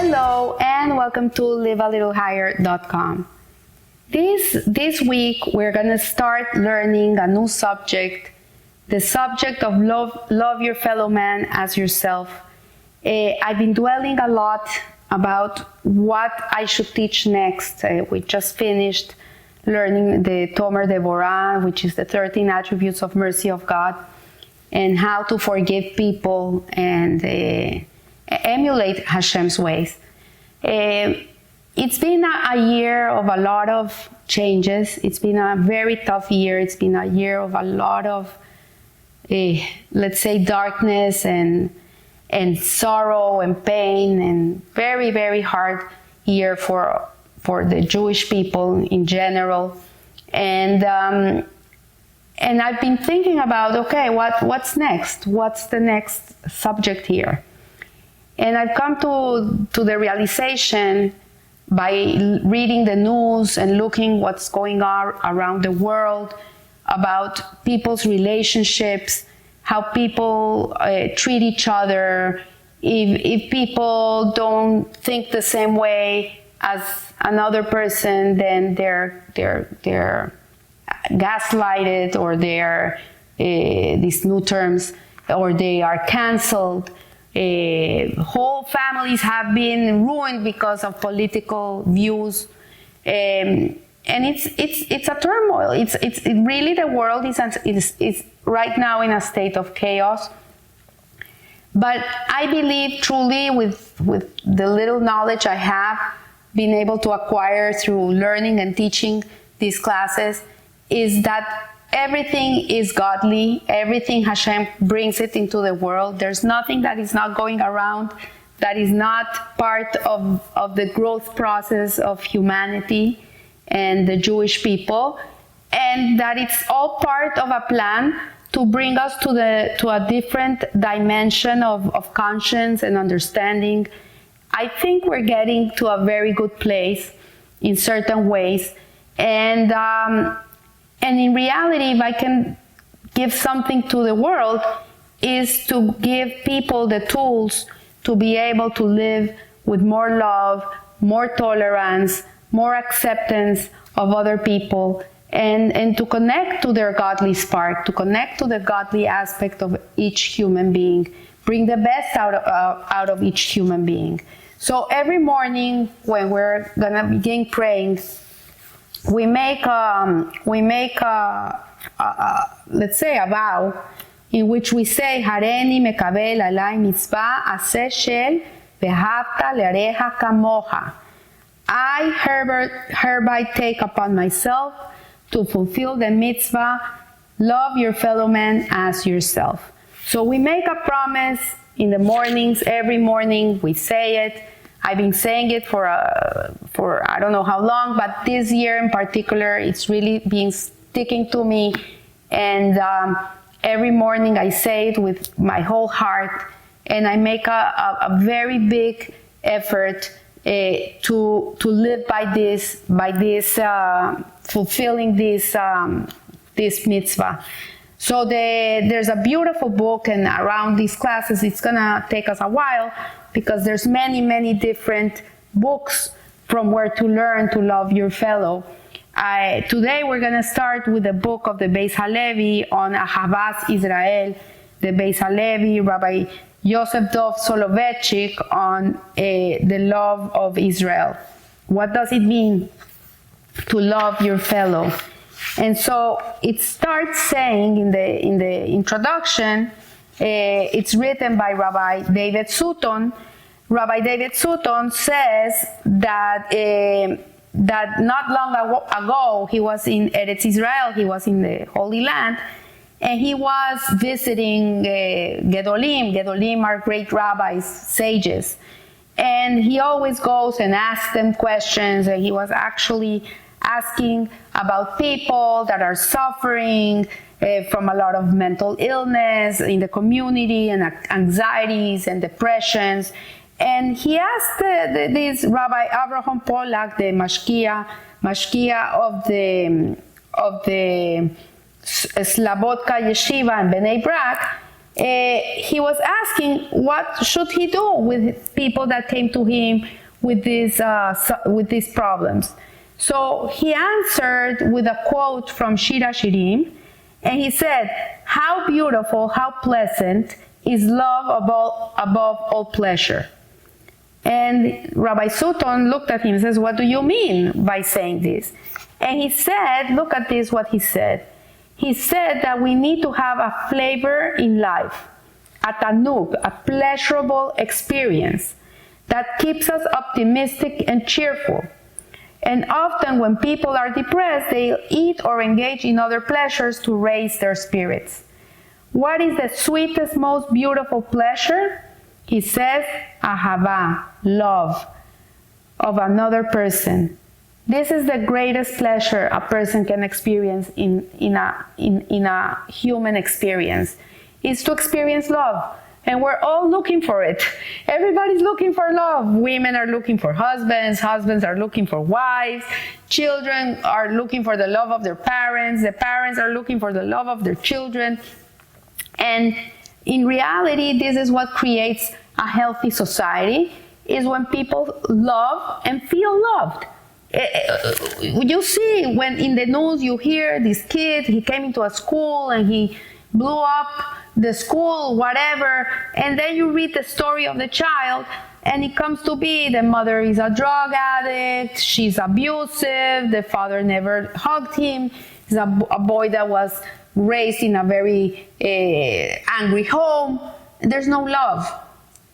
Hello and welcome to livealittlehigher.com. This week we're going to start learning a new subject, the subject of love your fellow man as yourself. I've been dwelling a lot about what I should teach next. We just finished learning the Tomer Devorah, which is the 13 attributes of mercy of God, and how to forgive people and emulate Hashem's ways. It's been a year of a lot of changes. It's been a very tough year. It's been a year of a lot of, let's say, darkness and sorrow and pain, and very, very hard year for the Jewish people in general. And I've been thinking about, okay, what's next? What's the next subject here? And I've come to the realization by reading the news and looking what's going on around the world about people's relationships, how people treat each other, if people don't think the same way as another person, then they're gaslighted, or they're these new terms, or they are canceled. Whole families have been ruined because of political views, and it's a turmoil. It's really, the world is right now in a state of chaos. But I believe truly, with the little knowledge I have been able to acquire through learning and teaching these classes, is that everything is godly. Everything Hashem brings it into the world. There's nothing that is not going around that is not part of the growth process of humanity and the Jewish people, and that it's all part of a plan to bring us to a different dimension of conscience and understanding. I think we're getting to a very good place in certain ways, and in reality, if I can give something to the world, is to give people the tools to be able to live with more love, more tolerance, more acceptance of other people, and to connect to their godly spark, to connect to the godly aspect of each human being, bring the best out of each human being. So every morning when we're gonna begin praying, we make let's say a vow in which we say, Hareni mekabel alai mitzvah aseh shel vehavta le'arecha kamocha. I hereby take upon myself to fulfill the mitzvah, love your fellow man as yourself. So we make a promise in the mornings. Every morning we say it. I've been saying it for I don't know how long, but this year in particular, it's really been sticking to me. And every morning I say it with my whole heart, and I make a very big effort to live by this, fulfilling this mitzvah. So there's a beautiful book, and around these classes, it's gonna take us a while, because there's many different books from where to learn to love your fellow. Today we're going to start with the book of the Beis Halevi on Ahavas Israel, the Beis Halevi, Rabbi Yosef Dov Soloveitchik, on the love of Israel. What does it mean to love your fellow? And so it starts saying in the introduction, it's written by Rabbi David Sutton. Rabbi David Sutton says that not long ago he was in Eretz Israel, he was in the Holy Land, and he was visiting Gedolim. Gedolim are great rabbis, sages. And he always goes and asks them questions, and he was actually asking about people that are suffering from a lot of mental illness in the community, and anxieties and depressions. And he asked this Rabbi Avraham Pollack, the mashkia of the Slobodka Yeshiva in Bnei Brak, he was asking what should he do with people that came to him with these problems. So he answered with a quote from Shira Shirim, and he said, "How beautiful, how pleasant is love above all pleasure." And Rabbi Sutton looked at him and says, "What do you mean by saying this?" And he said, look at this, what he said. He said that we need to have a flavor in life, a tanug, a pleasurable experience that keeps us optimistic and cheerful. And often when people are depressed, they eat or engage in other pleasures to raise their spirits. What is the sweetest, most beautiful pleasure? He says, ahava, love of another person. This is the greatest pleasure a person can experience in a human experience, is to experience love. And we're all looking for it. Everybody's looking for love. Women are looking for husbands. Husbands are looking for wives. Children are looking for the love of their parents. The parents are looking for the love of their children. And in reality, this is what creates a healthy society, is when people love and feel loved. You see, when in the news you hear this kid, he came into a school and he blew up the school, whatever, and then you read the story of the child, and it comes to be the mother is a drug addict, she's abusive, the father never hugged him, he's a boy that was raised in a very angry home. There's no love.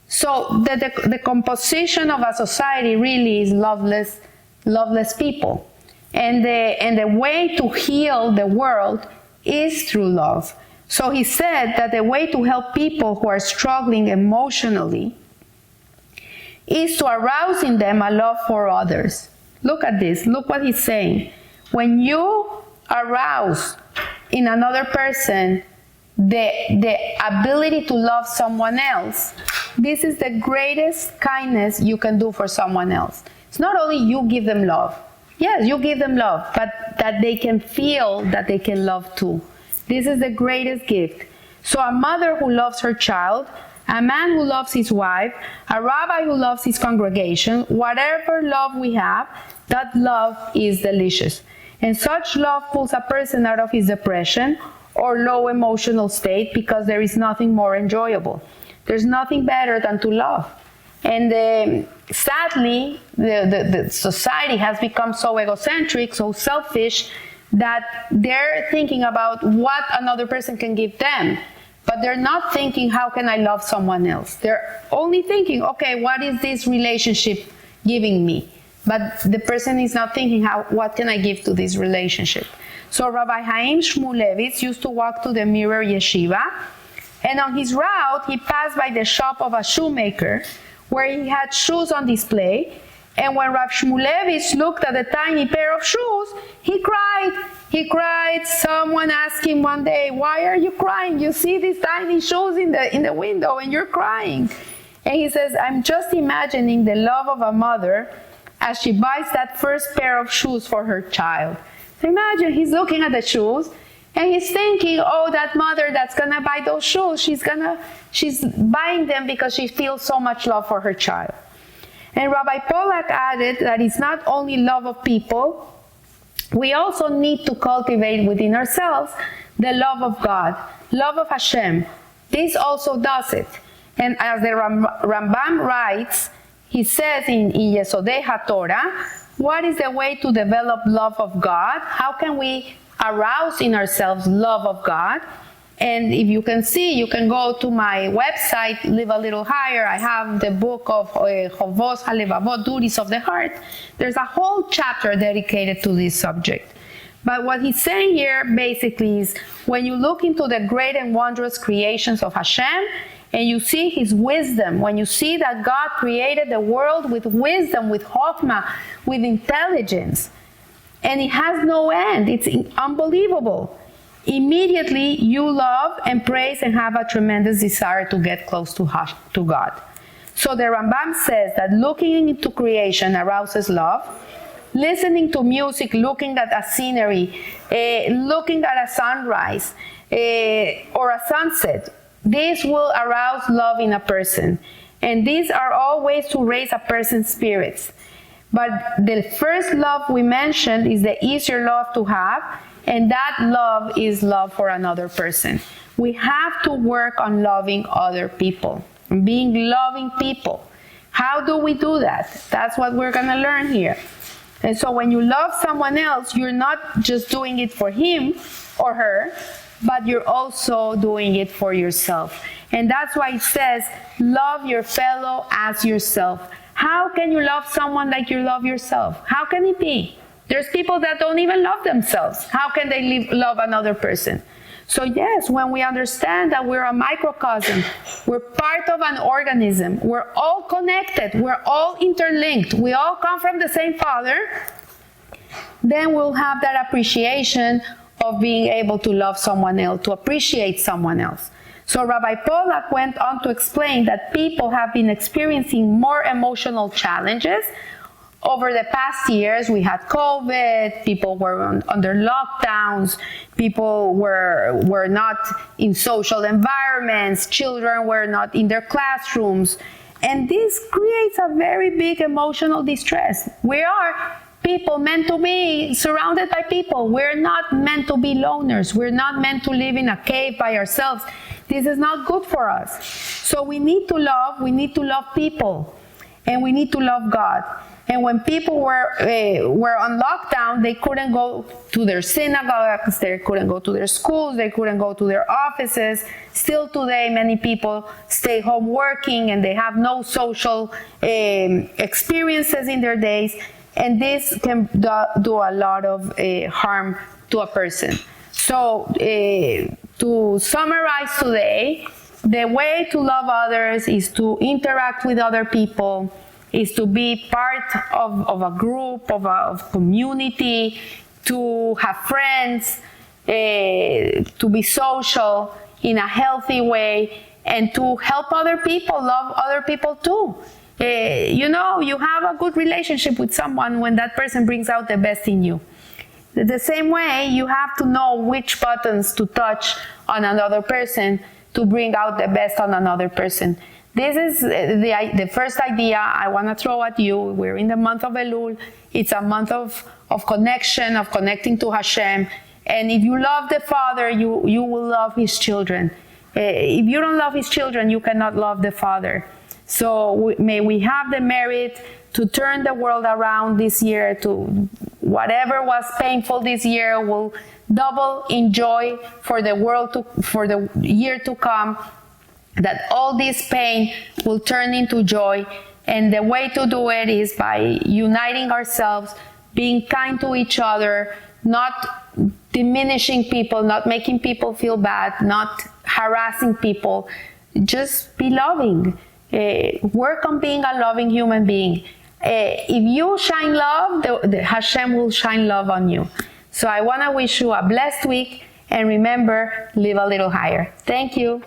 So the composition of a society really is loveless people. And the way to heal the world is through love. So he said that the way to help people who are struggling emotionally is to arouse in them a love for others. Look at this. Look what he's saying. When you arouse in another person the ability to love someone else, this is the greatest kindness you can do for someone else. It's not only you give them love. Yes, you give them love, but that they can feel that they can love too. This is the greatest gift. So a mother who loves her child, a man who loves his wife, a rabbi who loves his congregation, whatever love we have, that love is delicious. And such love pulls a person out of his depression or low emotional state, because there is nothing more enjoyable. There's nothing better than to love. And sadly, the society has become so egocentric, so selfish, that they're thinking about what another person can give them, but they're not thinking, how can I love someone else? They're only thinking, okay, what is this relationship giving me? But the person is not thinking, what can I give to this relationship? So Rabbi Chaim Shmulevitz used to walk to the Mirror Yeshiva, and on his route, he passed by the shop of a shoemaker, where he had shoes on display. And when Rav Shmulevitz looked at the tiny pair of shoes, he cried. He cried. Someone asked him one day, "Why are you crying? You see these tiny shoes in the window and you're crying." And he says, "I'm just imagining the love of a mother as she buys that first pair of shoes for her child." So imagine, he's looking at the shoes and he's thinking, oh, that mother that's gonna buy those shoes, she's buying them because she feels so much love for her child. And Rabbi Pollack added that it's not only love of people, we also need to cultivate within ourselves the love of God, love of Hashem. This also does it. And as the Rambam writes, he says in Yesodei HaTorah, what is the way to develop love of God? How can we arouse in ourselves love of God? And if you can see, you can go to my website, Live a Little Higher. I have the book of Chovos HaLevavot, Duties of the Heart. There's a whole chapter dedicated to this subject. But what he's saying here basically is, when you look into the great and wondrous creations of Hashem, and you see his wisdom, when you see that God created the world with wisdom, with chokhmah, with intelligence, and it has no end, it's unbelievable. Immediately you love and praise and have a tremendous desire to get close to God. So the Rambam says that looking into creation arouses love. Listening to music, looking at a scenery, looking at a sunrise or a sunset, This will arouse love in a person. And these are all ways to raise a person's spirits. But the first love we mentioned is the easier love to have, and that love is love for another person. We have to work on loving other people, being loving people. How do we do that? That's what we're going to learn here. And so when you love someone else, you're not just doing it for him or her, but you're also doing it for yourself. And that's why it says, love your fellow as yourself. How can you love someone like you love yourself? How can it be? There's people that don't even love themselves. How can they love another person? So yes, when we understand that we're a microcosm, we're part of an organism, we're all connected, we're all interlinked, we all come from the same Father, then we'll have that appreciation of being able to love someone else, to appreciate someone else. So Rabbi Pollack went on to explain that people have been experiencing more emotional challenges. Over the past years, we had COVID, people were under lockdowns, people were not in social environments, children were not in their classrooms. And this creates a very big emotional distress. We are people meant to be surrounded by people. We're not meant to be loners. We're not meant to live in a cave by ourselves. This is not good for us. So we need to love people, and we need to love God. And when people were on lockdown, they couldn't go to their synagogues, they couldn't go to their schools, they couldn't go to their offices. Still today, many people stay home working and they have no social experiences in their days. And this can do a lot of harm to a person. So to summarize today, the way to love others is to interact with other people, is to be part of a group, of a community, to have friends, to be social in a healthy way, and to help other people, love other people too. You have a good relationship with someone when that person brings out the best in you. The same way, you have to know which buttons to touch on another person to bring out the best on another person. This is the first idea I want to throw at you. We're in the month of Elul. It's a month of connection, of connecting to Hashem. And if you love the Father, you will love His children. If you don't love His children, you cannot love the Father. So may we have the merit to turn the world around this year, to whatever was painful this year will double in joy for the year to come, that all this pain will turn into joy. And the way to do it is by uniting ourselves, being kind to each other, not diminishing people, not making people feel bad, not harassing people. Just be loving. Work on being a loving human being. If you shine love, the Hashem will shine love on you. So I want to wish you a blessed week, and remember, live a little higher. Thank you.